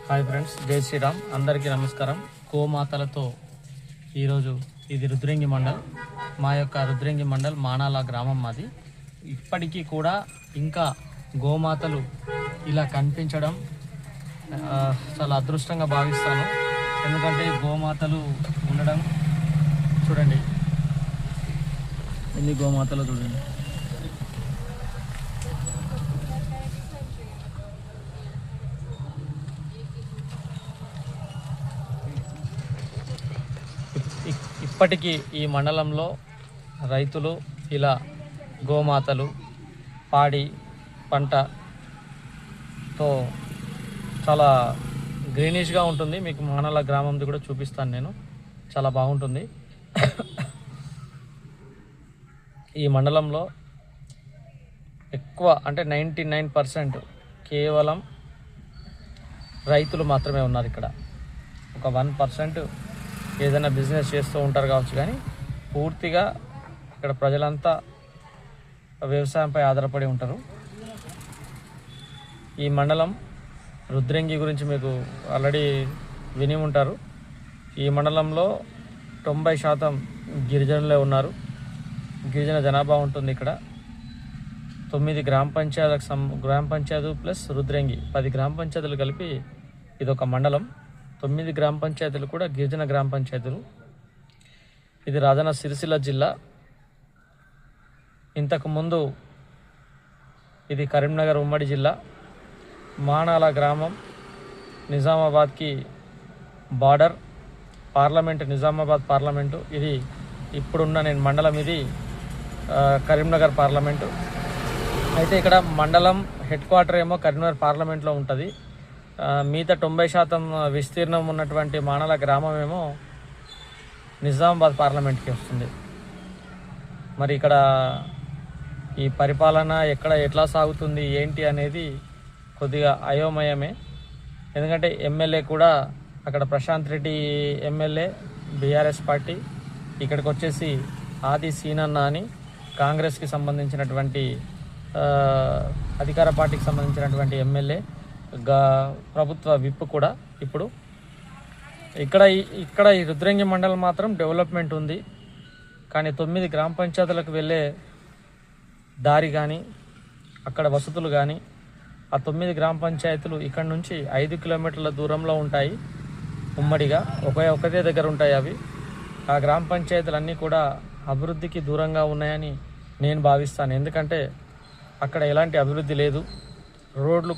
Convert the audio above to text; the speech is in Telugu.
హాయ్ ఫ్రెండ్స్, జై శ్రీరామ్. అందరికీ నమస్కారం. గోమాతలతో ఈరోజు ఇది రుద్రంగి మండల్. మా యొక్క రుద్రంగి మండల్ మానాల గ్రామం మాది. ఇప్పటికీ కూడా ఇంకా గోమాతలు ఇలా కనిపించడం చాలా అదృష్టంగా భావిస్తాను. ఎందుకంటే గోమాతలు ఉండడం చూడండి, ఎన్ని గోమాతలు చూడండి. ఇప్పటికీ ఈ మండలంలో రైతులు ఇలా గోమాతలు పాడి పంటతో చాలా గ్రీనిష్గా ఉంటుంది. మీకు మానాల గ్రామంది కూడా చూపిస్తాను నేను, చాలా బాగుంటుంది. ఈ మండలంలో ఎక్కువ అంటే 99% కేవలం రైతులు మాత్రమే ఉన్నారు. ఇక్కడ ఒక 1% ఏదైనా బిజినెస్ చేస్తూ ఉంటారు కావచ్చు, కానీ పూర్తిగా ఇక్కడ ప్రజలంతా వ్యవసాయంపై ఆధారపడి ఉంటారు. ఈ మండలం రుద్రంగి గురించి మీకు ఆల్రెడీ విని ఉంటారు. ఈ మండలంలో 90% గిరిజనులే ఉన్నారు. గిరిజన జనాభా ఉంటుంది ఇక్కడ. 9 గ్రామ పంచాయతీలు ప్లస్ రుద్రంగి 10 గ్రామ పంచాయతీలు కలిపి ఇదొక మండలం. 9 గ్రామ పంచాయతీలు కూడా గిరిజన గ్రామ పంచాయతీలు. ఇది రాజన్న సిరిసిల్ల జిల్లా. ఇంతకుముందు ఇది కరీంనగర్ ఉమ్మడి జిల్లా. మానాల గ్రామం నిజామాబాద్కి బార్డర్. Parliament Nizamabad parliament. ఇది ఇప్పుడున్న నేను మండలం, ఇది కరీంనగర్ పార్లమెంటు. అయితే ఇక్కడ మండలం హెడ్ క్వార్టర్ ఏమో కరీంనగర్ పార్లమెంట్లో ఉంటుంది. మిగతా 90% విస్తీర్ణం ఉన్నటువంటి మానాల గ్రామం ఏమో నిజామాబాద్ పార్లమెంట్కి వస్తుంది. మరి ఇక్కడ ఈ పరిపాలన ఎట్లా సాగుతుంది ఏంటి అనేది కొద్దిగా అయోమయమే. ఎందుకంటే ఎమ్మెల్యే కూడా అక్కడ Prashanth Reddy MLA BRS party, ఇక్కడికి వచ్చేసి ఆది సీనన్న అని కాంగ్రెస్కి సంబంధించినటువంటి అధికార పార్టీకి సంబంధించినటువంటి ఎమ్మెల్యే, ప్రభుత్వ విప్ కూడా. ఇప్పుడు ఇక్కడ ఈ రుద్రంగి మండలం మాత్రం డెవలప్మెంట్ ఉంది, కానీ 9 గ్రామ పంచాయతీలకు వెళ్ళే దారి కానీ అక్కడ వసతులు కానీ, ఆ 9 గ్రామ పంచాయతీలు ఇక్కడ నుంచి 5 కిలోమీటర్ల దూరంలో ఉంటాయి. ఉమ్మడిగా ఒకటే దగ్గర ఉంటాయి అవి. ఆ గ్రామ పంచాయతీలన్నీ కూడా అభివృద్ధికి దూరంగా ఉన్నాయని నేను భావిస్తాను. ఎందుకంటే అక్కడ ఎలాంటి అభివృద్ధి లేదు. రోడ్లు